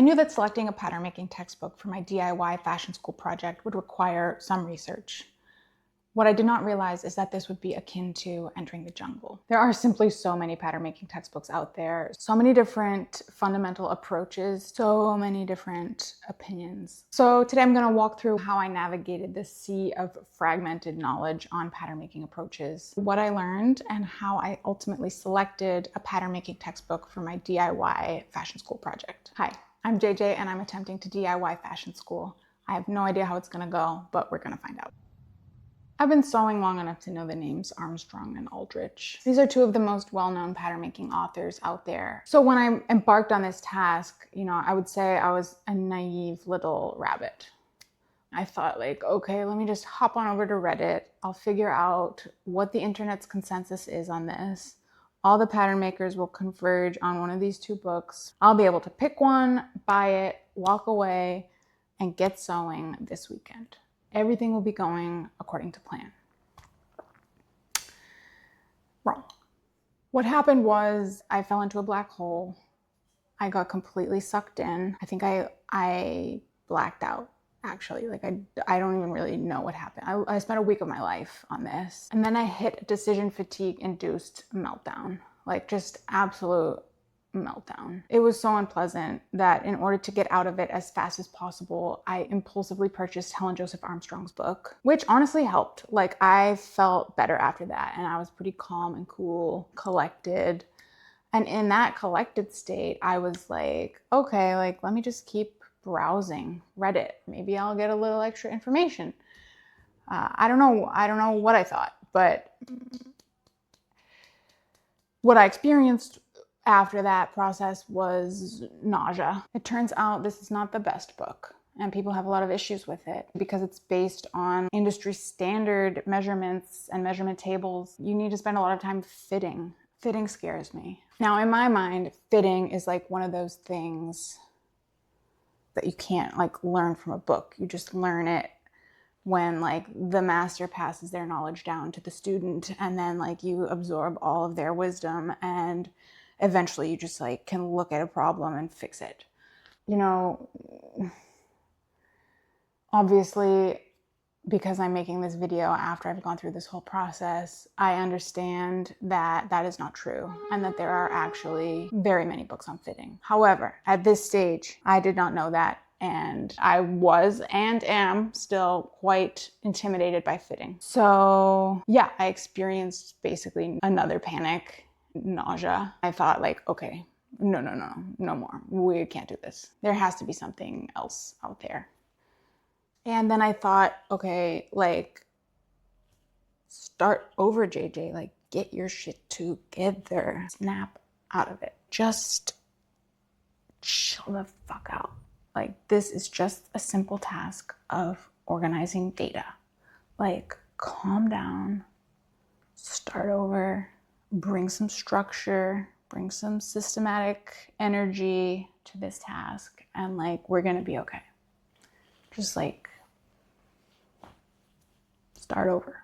knew that selecting a pattern making textbook for my DIY fashion school project would require some research. What I did not realize is that this would be akin to entering the jungle. There are simply so many pattern making textbooks out there, so many different fundamental approaches, so many different opinions. So today I'm going to walk through how I navigated the sea of fragmented knowledge on pattern making approaches, what I learned, and how I ultimately selected a pattern making textbook for my DIY fashion school project. Hi, I'm JJ and I'm attempting to DIY fashion school. I have no idea how it's going to go, but we're going to find out. I've been sewing long enough to know the names Armstrong and Aldrich. These are two of the most well-known pattern making authors out there. So when I embarked on this task, I would say I was a naive little rabbit. I thought okay, let me just hop on over to Reddit. I'll figure out what the internet's consensus is on this. All the pattern makers will converge on one of these two books. I'll be able to pick one, buy it, walk away, and get sewing this weekend. Everything will be going according to plan. Wrong. What happened was I fell into a black hole. I got completely sucked in. I think I blacked out, actually. I don't even really know what happened. I spent a week of my life on this. And then I hit a decision fatigue induced meltdown, just absolute meltdown. It was so unpleasant that in order to get out of it as fast as possible, I impulsively purchased Helen Joseph Armstrong's book, which honestly helped. I felt better after that, and I was pretty calm and cool, collected. And in that collected state, I was okay, let me just keep browsing Reddit. Maybe I'll get a little extra information. I don't know what I thought, but what I experienced after that process was nausea. It turns out this is not the best book, and people have a lot of issues with it because it's based on industry standard measurements and measurement tables. You need to spend a lot of time fitting. Fitting scares me. Now, in my mind, fitting is one of those things that you can't learn from a book. You just learn it when the master passes their knowledge down to the student, and then you absorb all of their wisdom, and eventually you just can look at a problem and fix it. Obviously, because I'm making this video after I've gone through this whole process, I understand that that is not true and that there are actually very many books on fitting. However, at this stage, I did not know that, and I was and am still quite intimidated by fitting. So yeah, I experienced basically another panic. Nausea. I thought okay, no more. We can't do this. There has to be something else out there. And then I thought, okay, start over, JJ. Get your shit together. Snap out of it. Just chill the fuck out. This is just a simple task of organizing data. Calm down. Start over. Bring some structure, bring some systematic energy to this task, and we're gonna be okay. Just start over.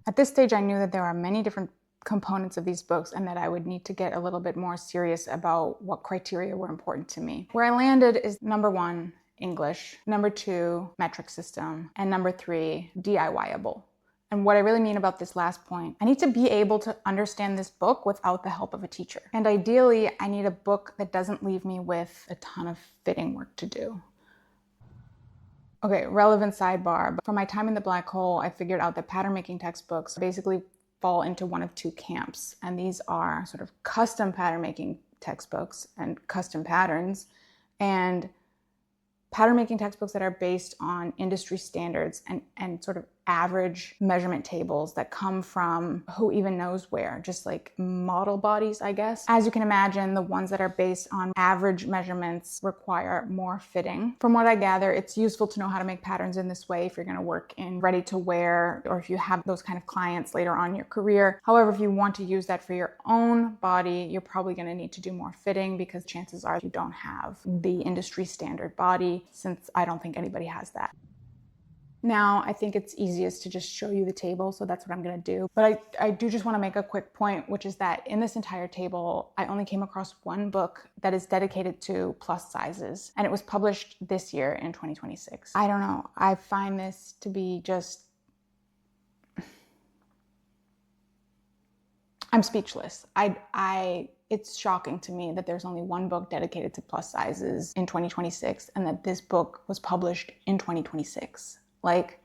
At this stage, I knew that there are many different components of these books and that I would need to get a little bit more serious about what criteria were important to me. Where I landed is number 1, English, number 2, metric system, and number 3, DIY-able. And what I really mean about this last point, I need to be able to understand this book without the help of a teacher. And ideally, I need a book that doesn't leave me with a ton of fitting work to do. Okay, relevant sidebar. But from my time in the black hole, I figured out that pattern making textbooks basically fall into one of two camps. And these are sort of custom pattern making textbooks and custom patterns, and pattern making textbooks that are based on industry standards and sort of average measurement tables that come from who even knows where, just model bodies, I guess. As you can imagine, the ones that are based on average measurements require more fitting. From what I gather, it's useful to know how to make patterns in this way if you're going to work in ready to wear, or if you have those kind of clients later on in your career. However, if you want to use that for your own body, you're probably going to need to do more fitting, because chances are you don't have the industry standard body, since I don't think anybody has that. Now, I think it's easiest to just show you the table, so that's what I'm going to do. But I do just want to make a quick point, which is that in this entire table, I only came across one book that is dedicated to plus sizes, and it was published this year in 2026. I don't know. I find this to be just... I'm speechless. It's shocking to me that there's only one book dedicated to plus sizes in 2026 and that this book was published in 2026. Like,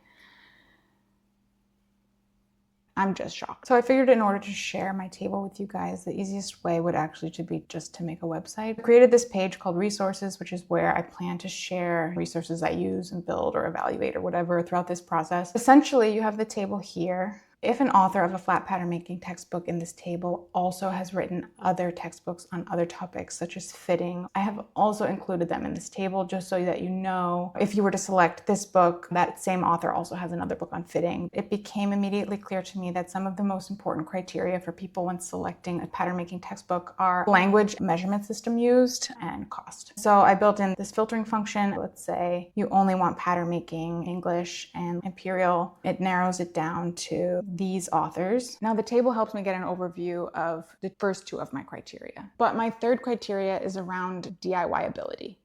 I'm just shocked. So I figured in order to share my table with you guys, the easiest way would actually be just to make a website. I created this page called Resources, which is where I plan to share resources I use and build or evaluate or whatever throughout this process. Essentially, you have the table here. If an author of a flat pattern making textbook in this table also has written other textbooks on other topics such as fitting, I have also included them in this table just so that you know if you were to select this book, that same author also has another book on fitting. It became immediately clear to me that some of the most important criteria for people when selecting a pattern making textbook are language, measurement system used, and cost. So I built in this filtering function. Let's say you only want pattern making, English, and Imperial. It narrows it down to these authors. Now the table helps me get an overview of the first two of my criteria. But my third criteria is around DIY ability.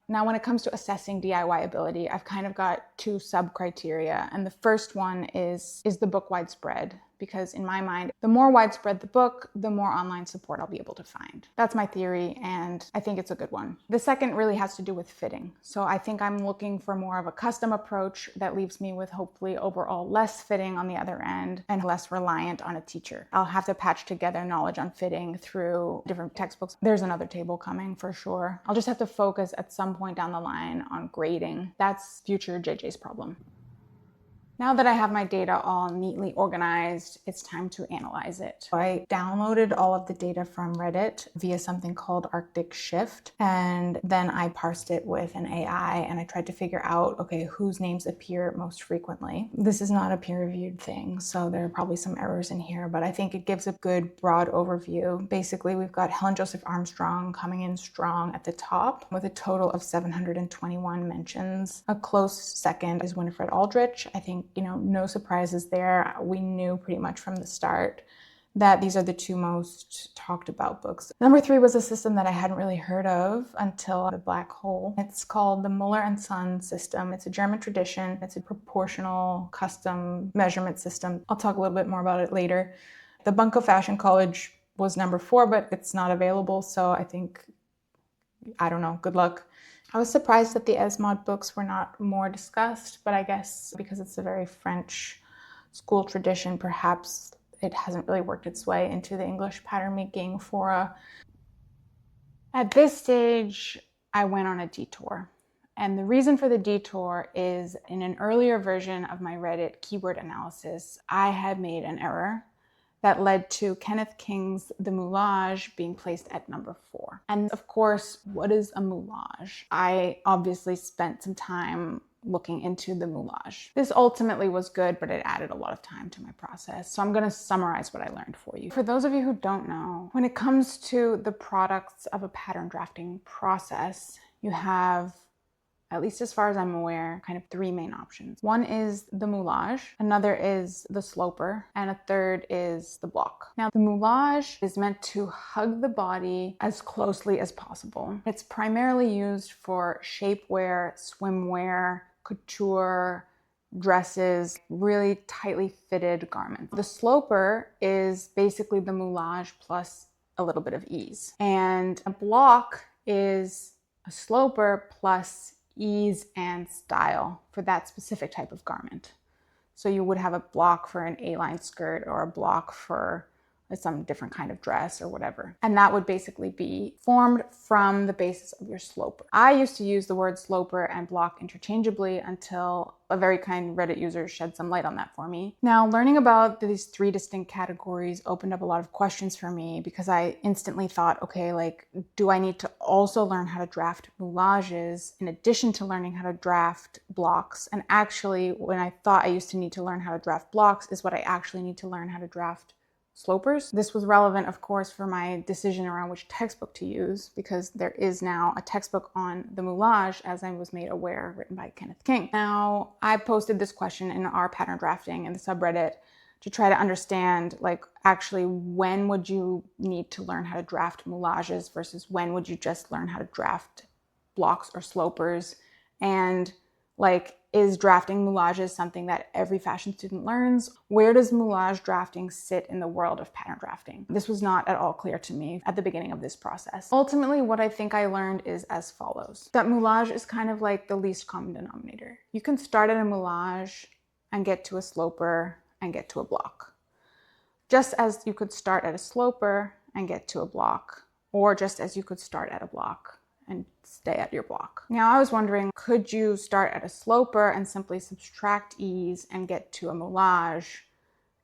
Now, when it comes to assessing DIY ability, I've kind of got two sub-criteria. And the first one is the book widespread? Because in my mind, the more widespread the book, the more online support I'll be able to find. That's my theory, and I think it's a good one. The second really has to do with fitting. So I think I'm looking for more of a custom approach that leaves me with hopefully overall less fitting on the other end and less reliant on a teacher. I'll have to patch together knowledge on fitting through different textbooks. There's another table coming for sure. I'll just have to focus at some point down the line on grading. That's future JJ's problem. Now that I have my data all neatly organized, it's time to analyze it. I downloaded all of the data from Reddit via something called Arctic Shift, and then I parsed it with an AI and I tried to figure out, okay, whose names appear most frequently. This is not a peer-reviewed thing, so there are probably some errors in here, but I think it gives a good broad overview. Basically, we've got Helen Joseph Armstrong coming in strong at the top with a total of 721 mentions. A close second is Winifred Aldrich. I think, no surprises there. We knew pretty much from the start that these are the two most talked about books. Number 3 was a system that I hadn't really heard of until The Black Hole. It's called the Muller and Son system. It's a German tradition. It's a proportional custom measurement system. I'll talk a little bit more about it later. The Bunko Fashion College was number 4, but it's not available. So I think, I don't know, good luck. I was surprised that the Esmod books were not more discussed, but I guess because it's a very French school tradition, perhaps it hasn't really worked its way into the English pattern making fora. At this stage, I went on a detour. And the reason for the detour is in an earlier version of my Reddit keyword analysis, I had made an error that led to Kenneth King's The Moulage being placed at number 4. And of course, what is a moulage? I obviously spent some time looking into the moulage. This ultimately was good, but it added a lot of time to my process. So I'm going to summarize what I learned for you. For those of you who don't know, when it comes to the products of a pattern drafting process, you have, at least as far as I'm aware, kind of 3 main options. One is the moulage, another is the sloper, and a third is the block. Now, the moulage is meant to hug the body as closely as possible. It's primarily used for shapewear, swimwear, couture, dresses, really tightly fitted garments. The sloper is basically the moulage plus a little bit of ease. And a block is a sloper plus ease and style for that specific type of garment. So you would have a block for an A-line skirt or a block for some different kind of dress or whatever. And that would basically be formed from the basis of your sloper. I used to use the word sloper and block interchangeably until a very kind Reddit user shed some light on that for me. Now, learning about these 3 distinct categories opened up a lot of questions for me because I instantly thought, okay, do I need to also learn how to draft moulages in addition to learning how to draft blocks? And actually, when I thought I used to need to learn how to draft blocks is what I actually need to learn how to draft slopers. This was relevant, of course, for my decision around which textbook to use, because there is now a textbook on the moulage, as I was made aware, written by Kenneth King. Now, I posted this question in our pattern drafting in the subreddit to try to understand, like, actually, when would you need to learn how to draft moulages versus when would you just learn how to draft blocks or slopers? And, like, is drafting moulages something that every fashion student learns? Where does moulage drafting sit in the world of pattern drafting? This was not at all clear to me at the beginning of this process. Ultimately, what I think I learned is as follows: that moulage is kind of like the least common denominator. You can start at a moulage and get to a sloper and get to a block, just as you could start at a sloper and get to a block, or just as you could start at a block and stay at your block. Now, I was wondering, could you start at a sloper and simply subtract ease and get to a moulage?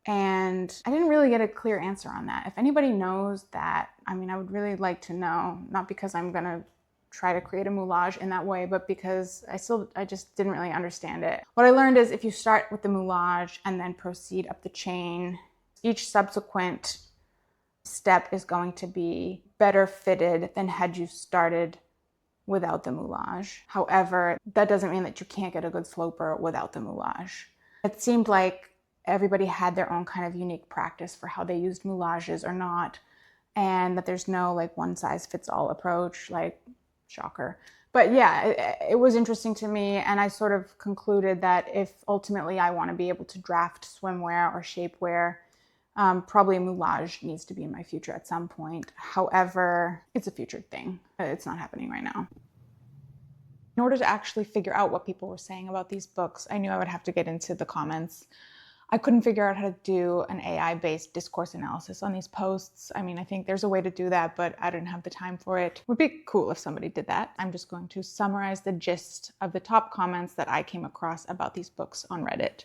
And I didn't really get a clear answer on that. If anybody knows that, I mean, I would really like to know, not because I'm gonna try to create a moulage in that way, but because I just didn't really understand it. What I learned is if you start with the moulage and then proceed up the chain, each subsequent step is going to be better fitted than had you started without the moulage. However, that doesn't mean that you can't get a good sloper without the moulage. It seemed like everybody had their own kind of unique practice for how they used moulages or not, and that there's no like one size fits all approach, like shocker. But yeah, it was interesting to me, and I sort of concluded that if ultimately I want to be able to draft swimwear or shapewear, probably a moulage needs to be in my future at some point. However, it's a future thing. It's not happening right now. In order to actually figure out what people were saying about these books, I knew I would have to get into the comments. I couldn't figure out how to do an AI-based discourse analysis on these posts. I mean, I think there's a way to do that, but I didn't have the time for it. It would be cool if somebody did that. I'm just going to summarize the gist of the top comments that I came across about these books on Reddit.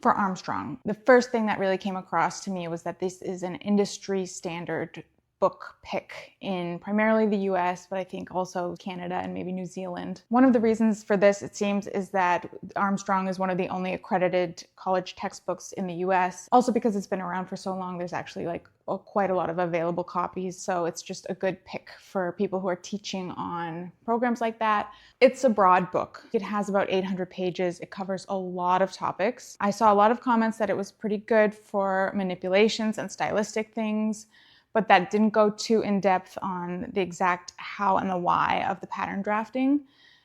For Armstrong, the first thing that really came across to me was that this is an industry standard book pick in primarily the US, but I think also Canada and maybe New Zealand. One of the reasons for this, it seems, is that Armstrong is one of the only accredited college textbooks in the US. Also because it's been around for so long, there's actually like quite a lot of available copies. So it's just a good pick for people who are teaching on programs like that. It's a broad book. It has about 800 pages. It covers a lot of topics. I saw a lot of comments that it was pretty good for manipulations and stylistic things, but that didn't go too in depth on the exact how and the why of the pattern drafting.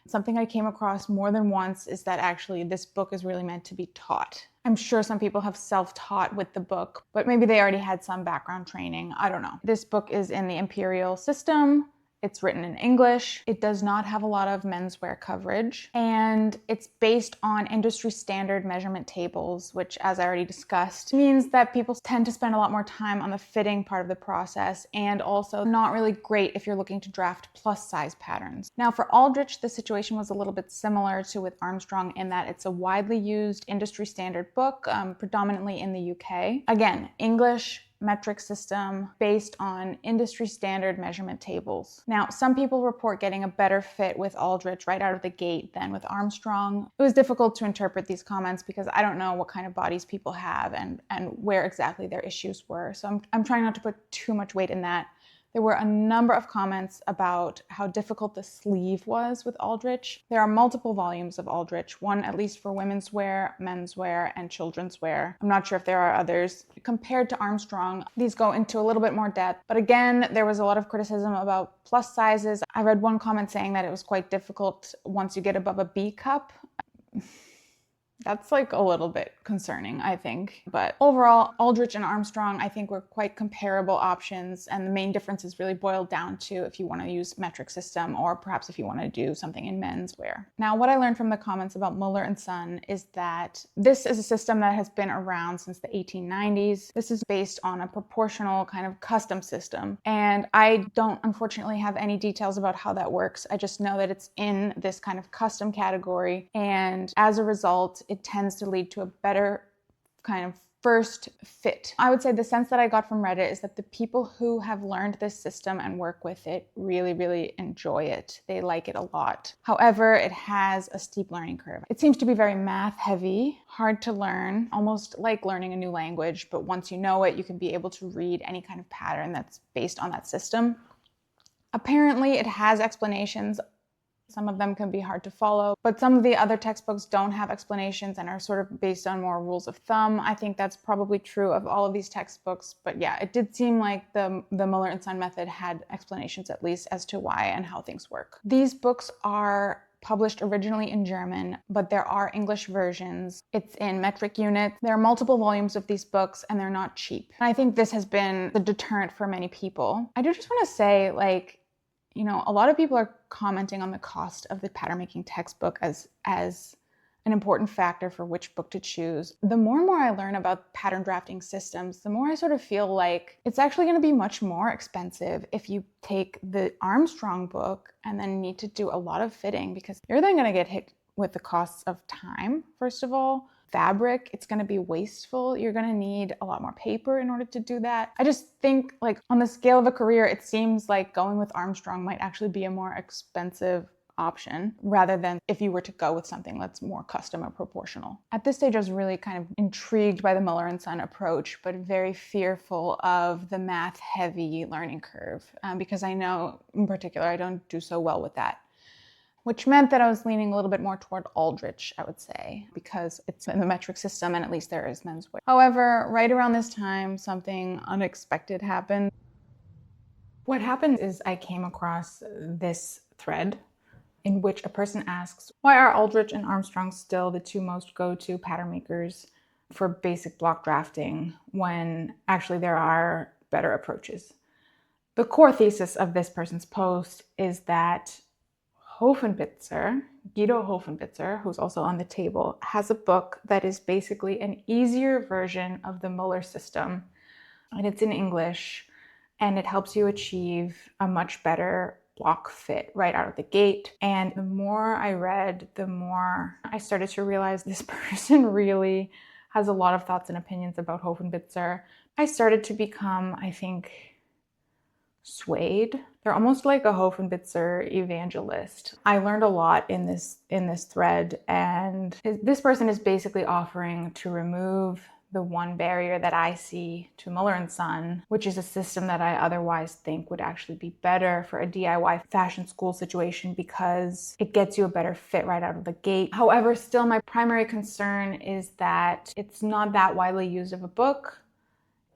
Something I came across more than once is that actually this book is really meant to be taught. I'm sure some people have self-taught with the book, but maybe they already had some background training. I don't know. This book is in the imperial system. It's written in English. It does not have a lot of menswear coverage, and it's based on industry standard measurement tables, which, as I already discussed, means that people tend to spend a lot more time on the fitting part of the process, and also not really great if you're looking to draft plus size patterns. Now, for Aldrich, the situation was a little bit similar to with Armstrong in that it's a widely used industry standard book, predominantly in the UK. Again, English, metric system based on industry standard measurement tables. Now, some people report getting a better fit with Aldrich right out of the gate than with Armstrong. It was difficult to interpret these comments because I don't know what kind of bodies people have and where exactly their issues were. So I'm trying not to put too much weight in that. There were a number of comments about how difficult the sleeve was with Aldrich. There are multiple volumes of Aldrich, one at least for women's wear, men's wear, and children's wear. I'm not sure if there are others. Compared to Armstrong, these go into a little bit more depth. But again, there was a lot of criticism about plus sizes. I read one comment saying that it was quite difficult once you get above a B cup. That's like a little bit concerning, I think. But overall, Aldrich and Armstrong, I think, were quite comparable options. And the main differences really boiled down to if you want to use metric system or perhaps if you want to do something in menswear. Now, what I learned from the comments about Muller & Son is that this is a system that has been around since the 1890s. This is based on a proportional kind of custom system. And I don't, unfortunately, have any details about how that works. I just know that it's in this kind of custom category. And as a result, it tends to lead to a better kind of first fit. I would say the sense that I got from Reddit is that the people who have learned this system and work with it really, really enjoy it. They like it a lot. However, it has a steep learning curve. It seems to be very math heavy, hard to learn, almost like learning a new language, but once you know it, you can be able to read any kind of pattern that's based on that system. Apparently, it has explanations. Some of them can be hard to follow, but some of the other textbooks don't have explanations and are sort of based on more rules of thumb. I think that's probably true of all of these textbooks, but yeah, it did seem like the Muller and Son method had explanations at least as to why and how things work. These books are published originally in German, but there are English versions. It's in metric units. There are multiple volumes of these books and they're not cheap. And I think this has been the deterrent for many people. I do just want to say, like, you know, a lot of people are commenting on the cost of the Patternmaking textbook as an important factor for which book to choose. The more and more I learn about pattern drafting systems, the more I sort of feel like it's actually going to be much more expensive if you take the Armstrong book and then need to do a lot of fitting, because you're then going to get hit with the costs of time, first of all. Fabric, it's going to be wasteful. You're going to need a lot more paper in order to do that. I just think, like, on the scale of a career, it seems like going with Armstrong might actually be a more expensive option rather than if you were to go with something that's more custom or proportional. At this stage, I was really kind of intrigued by the Muller and Son approach, but very fearful of the math heavy learning curve because I know in particular I don't do so well with that, which meant that I was leaning a little bit more toward Aldrich, I would say, because it's in the metric system and at least there is menswear. However, right around this time, something unexpected happened. What happened is I came across this thread in which a person asks, why are Aldrich and Armstrong still the two most go-to pattern makers for basic block drafting when actually there are better approaches? The core thesis of this person's post is that Guido Hofenbitzer, who's also on the table, has a book that is basically an easier version of the Muller system. And it's in English, and it helps you achieve a much better block fit right out of the gate. And the more I read, the more I started to realize this person really has a lot of thoughts and opinions about Hofenbitzer. I started to become, I think, swayed. They're almost like a Hofenbitzer evangelist. I learned a lot in this thread, and this person is basically offering to remove the one barrier that I see to Muller and Son, which is a system that I otherwise think would actually be better for a DIY fashion school situation because it gets you a better fit right out of the gate. However, still my primary concern is that it's not that widely used of a book.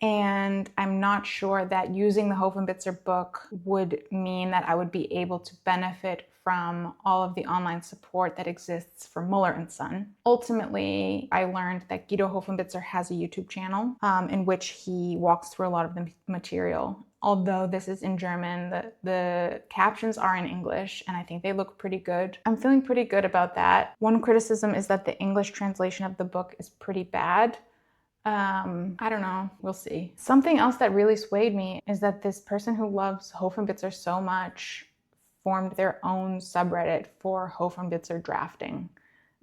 And I'm not sure that using the Hofenbitzer book would mean that I would be able to benefit from all of the online support that exists for Muller and Son. Ultimately, I learned that Guido Hofenbitzer has a YouTube channel in which he walks through a lot of the material. Although this is in German, the captions are in English, and I think they look pretty good. I'm feeling pretty good about that. One criticism is that the English translation of the book is pretty bad. I don't know, we'll see. Something else that really swayed me is that this person who loves Hofenbitzer so much formed their own subreddit for Hofenbitzer drafting.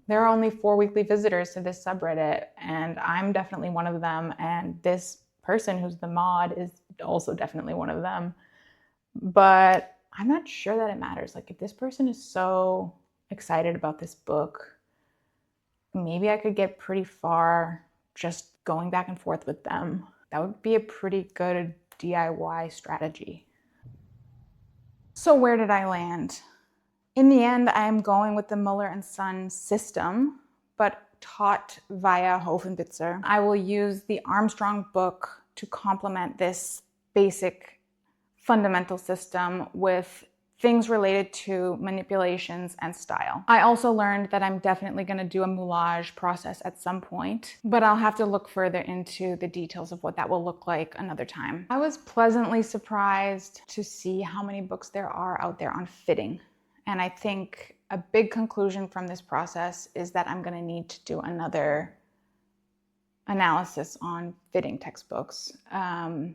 There are only 4 weekly visitors to this subreddit, and I'm definitely one of them, and this person who's the mod is also definitely one of them. But I'm not sure that it matters. Like, if this person is so excited about this book, maybe I could get pretty far just going back and forth with them. That would be a pretty good DIY strategy. So where did I land? In the end, I'm going with the Muller and Son system, but taught via Hofenbitzer. I will use the Armstrong book to complement this basic fundamental system with things related to manipulations and style. I also learned that I'm definitely going to do a moulage process at some point, but I'll have to look further into the details of what that will look like another time. I was pleasantly surprised to see how many books there are out there on fitting. And I think a big conclusion from this process is that I'm going to need to do another analysis on fitting textbooks.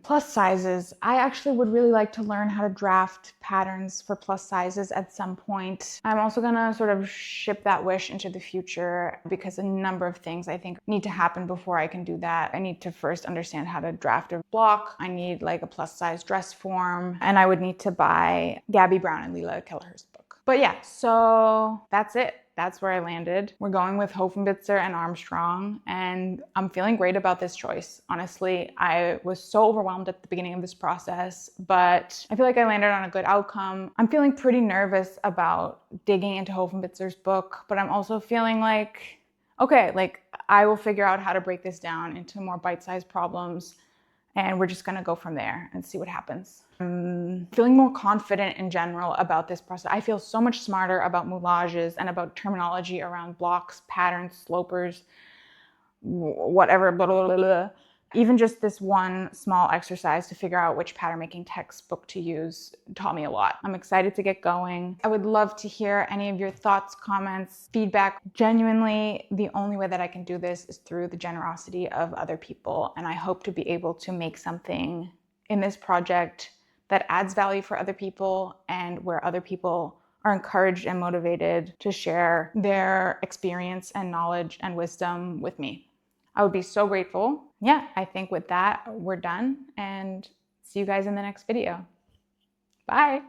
Plus sizes, I actually would really like to learn how to draft patterns for plus sizes at some point. I'm also gonna sort of ship that wish into the future because a number of things I think need to happen before I can do that. I need to first understand how to draft a block. I need like a plus size dress form, and I would need to buy Gabby Brown and Leila Kelleher's book. But yeah, so that's it. That's where I landed. We're going with Hofenbitzer and Armstrong, and I'm feeling great about this choice. Honestly, I was so overwhelmed at the beginning of this process, but I feel like I landed on a good outcome. I'm feeling pretty nervous about digging into Hofenbitzer's book, but I'm also feeling like, okay, like I will figure out how to break this down into more bite-sized problems, and we're just gonna go from there and see what happens. I'm feeling more confident in general about this process. I feel so much smarter about moulages and about terminology around blocks, patterns, slopers, whatever, blah, blah, blah, blah. Even just this one small exercise to figure out which pattern making textbook to use taught me a lot. I'm excited to get going. I would love to hear any of your thoughts, comments, feedback. Genuinely, the only way that I can do this is through the generosity of other people. And I hope to be able to make something in this project that adds value for other people and where other people are encouraged and motivated to share their experience and knowledge and wisdom with me. I would be so grateful. Yeah, I think with that, we're done, and see you guys in the next video. Bye.